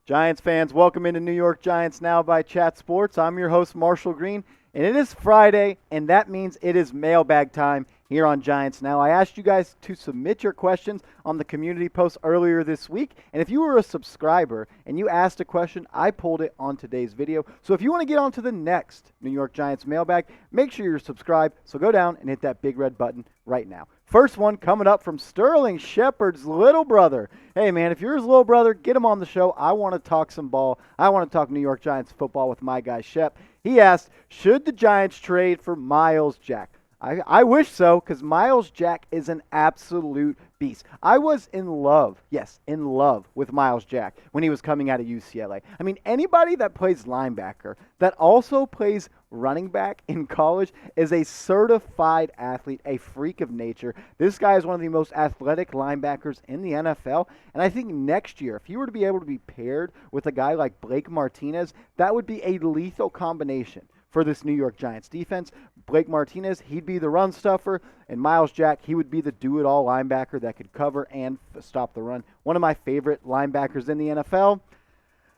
Giants fans, welcome into New York Giants Now by Chat Sports. I'm your host, Marshall Green, and it is Friday, and that means it is mailbag time here on Giants Now. I asked you guys to submit your questions on the community post earlier this week, and if you were a subscriber and you asked a question, I pulled it on today's video. So if you want to get on to the next New York Giants mailbag, make sure you're subscribed. So go down and hit that big red button right now. First one coming up from Sterling Shepard's little brother. Hey, man, if you're his little brother, get him on the show. I want to talk some ball. I want to talk New York Giants football with my guy, Shep. He asked, should the Giants trade for Myles Jack? I wish so, because Myles Jack is an absolute beast. I was in love, yes, in love with Myles Jack when he was coming out of UCLA. I mean, anybody that plays linebacker that also plays running back in college is a certified athlete, a freak of nature. This guy is one of the most athletic linebackers in the NFL, and I think next year, if he were to be able to be paired with a guy like Blake Martinez, that would be a lethal combination for this New York Giants defense. Blake Martinez, he'd be the run stuffer, and Myles Jack, he would be the do-it-all linebacker that could cover and stop the run. One of my favorite linebackers in the NFL.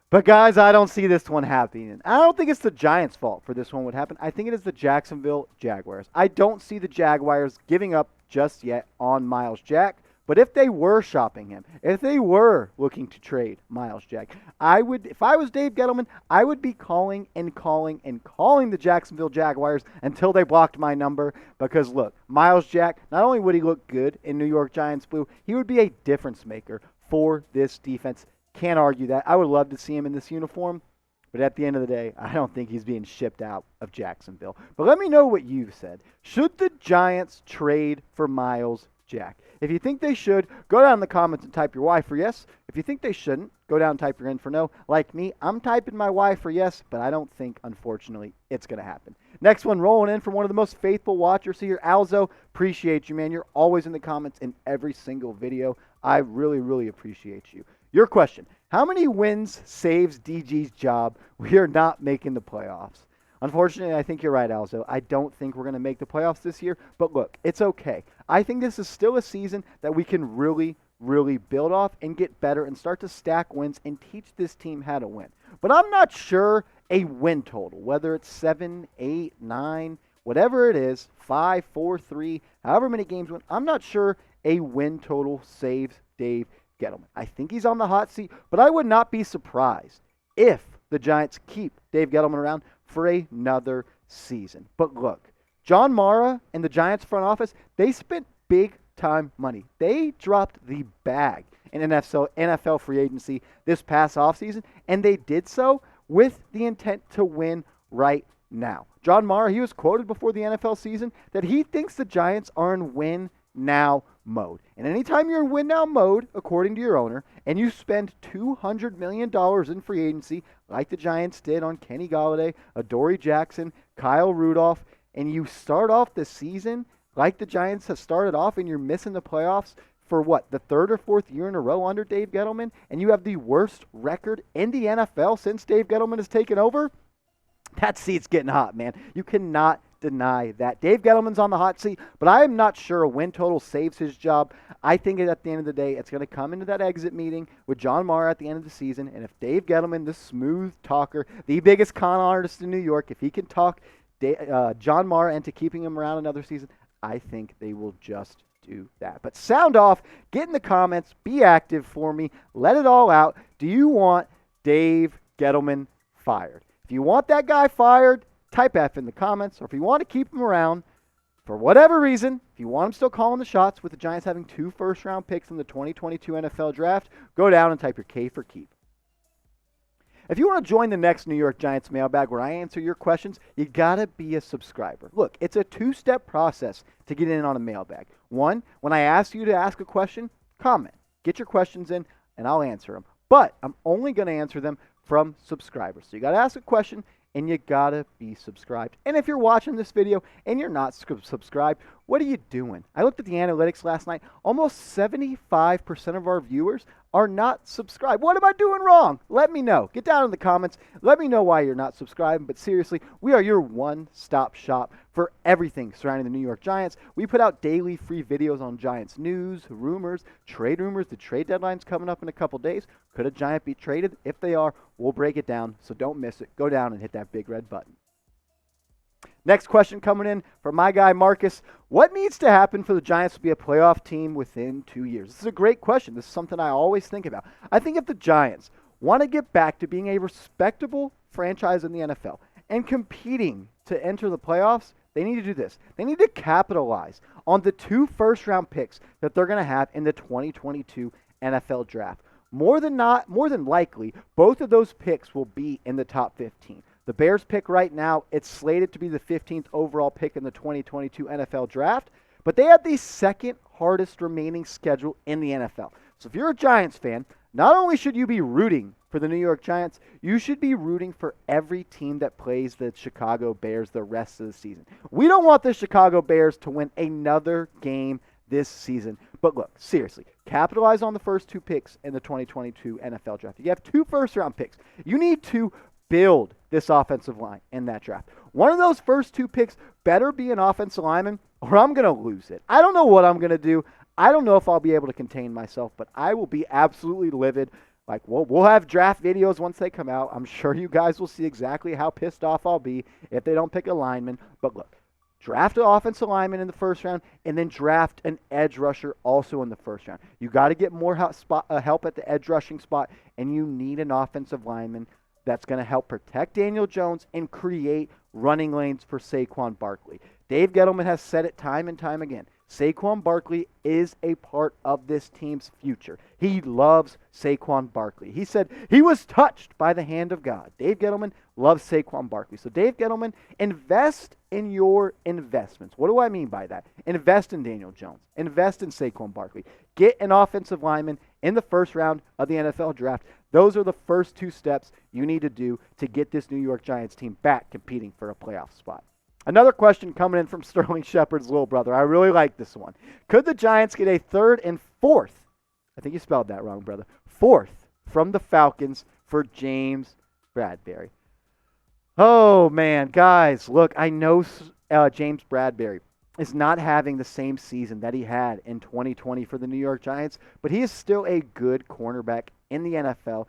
But guys, I don't see this one happening. I don't think it's the Giants' fault for this one would happen. I think it is the Jacksonville Jaguars. I don't see the Jaguars giving up just yet on Myles Jack. But if they were shopping him, if they were looking to trade Myles Jack, if I was Dave Gettleman, I would be calling the Jacksonville Jaguars until they blocked my number. Because look, Myles Jack, not only would he look good in New York Giants blue, he would be a difference maker for this defense. Can't argue that. I would love to see him in this uniform. But at the end of the day, I don't think he's being shipped out of Jacksonville. But let me know what you've said. Should the Giants trade for Myles Jack? If you think they should, go down in the comments and type your Y for yes. If you think they shouldn't, go down and type your N for no. Like me, I'm typing my Y for yes, but I don't think, unfortunately, it's going to happen. Next one rolling in from one of the most faithful watchers here, Alzo. Appreciate you, man. You're always in the comments in every single video. I really, really appreciate you. Your question, how many wins saves DG's job? We are not making the playoffs. Unfortunately, I think you're right, Alzo. I don't think we're going to make the playoffs this year. But look, it's okay. I think this is still a season that we can really, really build off and get better and start to stack wins and teach this team how to win. But I'm not sure a win total, whether it's 7, 8, 9, whatever it is, 5, 4, 3, however many games win, I'm not sure a win total saves Dave Gettleman. I think he's on the hot seat, but I would not be surprised if the Giants keep Dave Gettleman around for another season. But look, John Mara and the Giants front office, they spent big-time money. They dropped the bag in NFL free agency this past offseason, and they did so with the intent to win right now. John Mara, he was quoted before the NFL season that he thinks the Giants are in win-now mode. And anytime you're in win-now mode, according to your owner, and you spend $200 million in free agency, like the Giants did on Kenny Golladay, Adoree Jackson, Kyle Rudolph, and you start off the season like the Giants have started off and you're missing the playoffs for what, the third or fourth year in a row under Dave Gettleman, and you have the worst record in the NFL since Dave Gettleman has taken over, that seat's getting hot, man. You cannot deny that. Dave Gettleman's on the hot seat, but I am not sure a win total saves his job. I think at the end of the day, it's going to come into that exit meeting with John Mara at the end of the season, and if Dave Gettleman, the smooth talker, the biggest con artist in New York, if he can talk John Mara into keeping him around another season, I think they will just do that. But sound off, get in the comments, be active for me, let it all out. Do you want Dave Gettleman fired? If you want that guy fired, type F in the comments, or if you want to keep him around for whatever reason, if you want him still calling the shots with the Giants having 2 first-round picks in the 2022 NFL Draft, go down and type your K for keep. If you want to join the next New York Giants mailbag where I answer your questions, you got to be a subscriber. Look, it's a 2-step process to get in on a mailbag. 1, when I ask you to ask a question, comment. Get your questions in, and I'll answer them. But I'm only going to answer them from subscribers. So you got to ask a question, and you got to be subscribed. And if you're watching this video and you're not subscribed, What are you doing? I looked at the analytics last night. Almost 75% of our viewers are not subscribed. What am I doing wrong? Let me know. Get down in the comments. Let me know why you're not subscribed. But seriously, we are your one-stop shop for everything surrounding the New York Giants. We put out daily free videos on Giants news, rumors, trade rumors. The trade deadline's coming up in a couple days. Could a Giant be traded? If they are, we'll break it down. So don't miss it. Go down and hit that big red button. Next question coming in from my guy Marcus. What needs to happen for the Giants to be a playoff team within 2 years? This is a great question. This is something I always think about. I think if the Giants want to get back to being a respectable franchise in the NFL and competing to enter the playoffs, they need to do this. They need to capitalize on the 2 first-round picks that they're going to have in the 2022 NFL Draft. More than likely, both of those picks will be in the top 15. The Bears pick right now, it's slated to be the 15th overall pick in the 2022 NFL Draft, but they have the second hardest remaining schedule in the NFL. So if you're a Giants fan, not only should you be rooting for the New York Giants, you should be rooting for every team that plays the Chicago Bears the rest of the season. We don't want the Chicago Bears to win another game this season. But look, seriously, capitalize on the first 2 picks in the 2022 NFL Draft. You have 2 first-round picks. You need to build this offensive line in that draft. One of those first 2 picks better be an offensive lineman, or I'm going to lose it. I don't know what I'm going to do. I don't know if I'll be able to contain myself, but I will be absolutely livid. Like, we'll have draft videos once they come out. I'm sure you guys will see exactly how pissed off I'll be if they don't pick a lineman. But look, draft an offensive lineman in the first round, and then draft an edge rusher also in the first round. You got to get more help at the edge rushing spot, and you need an offensive lineman that's going to help protect Daniel Jones and create running lanes for Saquon Barkley. Dave Gettleman has said it time and time again. Saquon Barkley is a part of this team's future. He loves Saquon Barkley. He said he was touched by the hand of God. Dave Gettleman loves Saquon Barkley. So Dave Gettleman, invest in your investments. What do I mean by that? Invest in Daniel Jones. Invest in Saquon Barkley. Get an offensive lineman in the first round of the NFL Draft. Those are the first 2 steps you need to do to get this New York Giants team back competing for a playoff spot. Another question coming in from Sterling Shepard's little brother. I really like this one. Could the Giants get a 3rd and 4th? I think you spelled that wrong, brother. 4th from the Falcons for James Bradberry. Oh, man. Guys, look, I know James Bradberry is not having the same season that he had in 2020 for the New York Giants, but he is still a good cornerback in the NFL.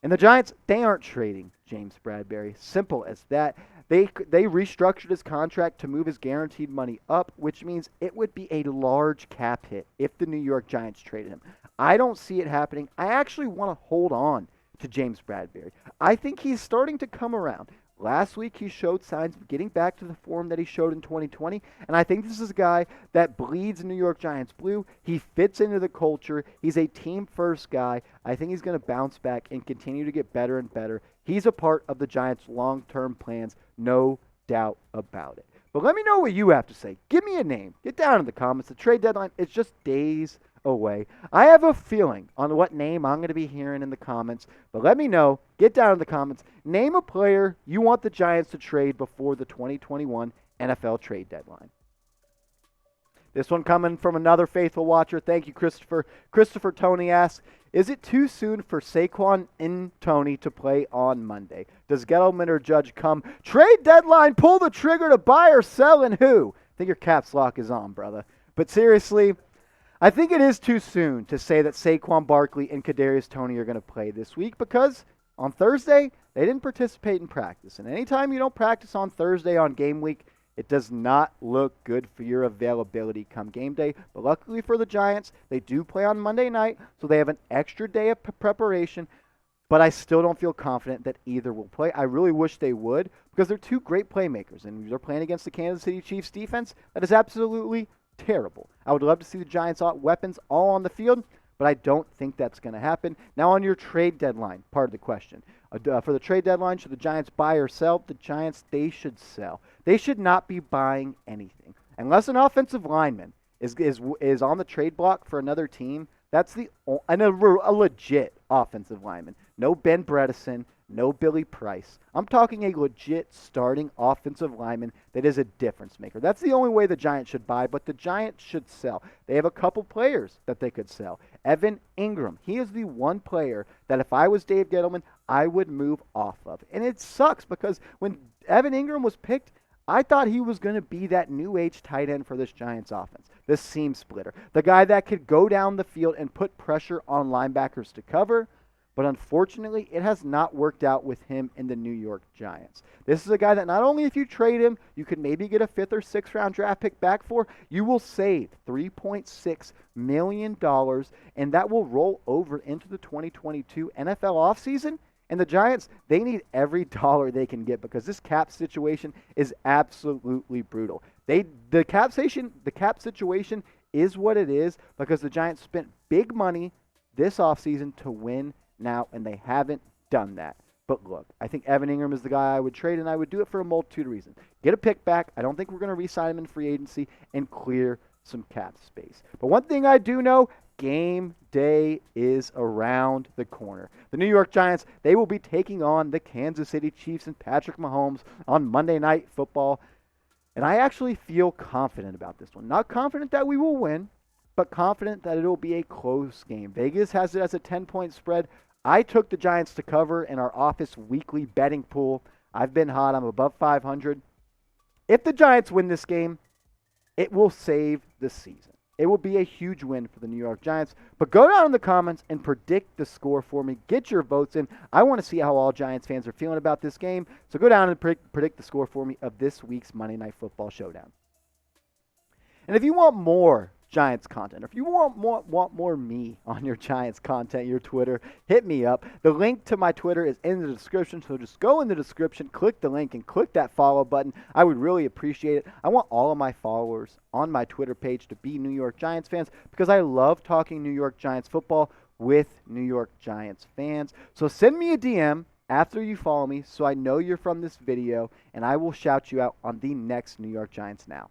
And the Giants, they aren't trading James Bradberry. Simple as that. They restructured his contract to move his guaranteed money up, which means it would be a large cap hit if the New York Giants traded him. I don't see it happening. I actually want to hold on to James Bradberry. I think he's starting to come around. Last week, he showed signs of getting back to the form that he showed in 2020, and I think this is a guy that bleeds New York Giants blue. He fits into the culture. He's a team-first guy. I think he's going to bounce back and continue to get better and better. He's a part of the Giants' long-term plans, no doubt about it. But let me know what you have to say. Give me a name. Get down in the comments. The trade deadline, it's just days away. I have a feeling on what name I'm going to be hearing in the comments, but let me know. Get down in the comments. Name a player you want the Giants to trade before the 2021 NFL trade deadline. This one coming from another faithful watcher. Thank you, Christopher. Christopher Tony asks, is it too soon for Saquon and Tony to play on Monday? Does Gettleman or Judge come? Trade deadline, pull the trigger to buy or sell, and who? I think your caps lock is on, brother. But seriously, I think it is too soon to say that Saquon Barkley and Kadarius Toney are going to play this week because on Thursday, they didn't participate in practice. And anytime you don't practice on Thursday on game week, it does not look good for your availability come game day. But luckily for the Giants, they do play on Monday night, so they have an extra day of preparation. But I still don't feel confident that either will play. I really wish they would because they're 2 great playmakers. And they're playing against the Kansas City Chiefs defense that is absolutely terrible. I would love to see the Giants' weapons all on the field, but I don't think that's going to happen. Now on your trade deadline, part of the question. For the trade deadline, should the Giants buy or sell? The Giants, they should sell. They should not be buying anything. Unless an offensive lineman is on the trade block for another team, that's a legit offensive lineman. No Ben Bredesen, no Billy Price. I'm talking a legit starting offensive lineman that is a difference maker. That's the only way the Giants should buy, but the Giants should sell. They have a couple players that they could sell. Evan ENGRAM, he is the one player that if I was Dave Gettleman, I would move off of. And it sucks because when Evan ENGRAM was picked, I thought he was going to be that new age tight end for this Giants offense, the seam splitter, the guy that could go down the field and put pressure on linebackers to cover. But unfortunately, it has not worked out with him in the New York Giants. This is a guy that not only if you trade him, you could maybe get a 5th or 6th round draft pick back for, you will save $3.6 million, and that will roll over into the 2022 NFL offseason. And the Giants, they need every dollar they can get because this cap situation is absolutely brutal. The cap situation is what it is because the Giants spent big money this offseason to win now, and they haven't done that. But look, I think Evan ENGRAM is the guy I would trade, and I would do it for a multitude of reasons. Get a pick back. I don't think we're going to re-sign him in free agency and clear some cap space. But one thing I do know, game day is around the corner. The New York Giants, they will be taking on the Kansas City Chiefs and Patrick Mahomes on Monday Night Football. And I actually feel confident about this one. Not confident that we will win, but confident that it will be a close game. Vegas has it as a 10-point spread. I took the Giants to cover in our office weekly betting pool. I've been hot. I'm above 500. If the Giants win this game, it will save the season. It will be a huge win for the New York Giants. But go down in the comments and predict the score for me. Get your votes in. I want to see how all Giants fans are feeling about this game. So go down and predict the score for me of this week's Monday Night Football Showdown. And if you want more Giants content, or if you want more me on your Giants content, your Twitter, hit me up. The link to my Twitter is in the description, so just go in the description, click the link, and click that follow button. I would really appreciate it. I want all of my followers on my Twitter page to be New York Giants fans because I love talking New York Giants football with New York Giants fans. So send me a DM after you follow me so I know you're from this video, and I will shout you out on the next New York Giants Now.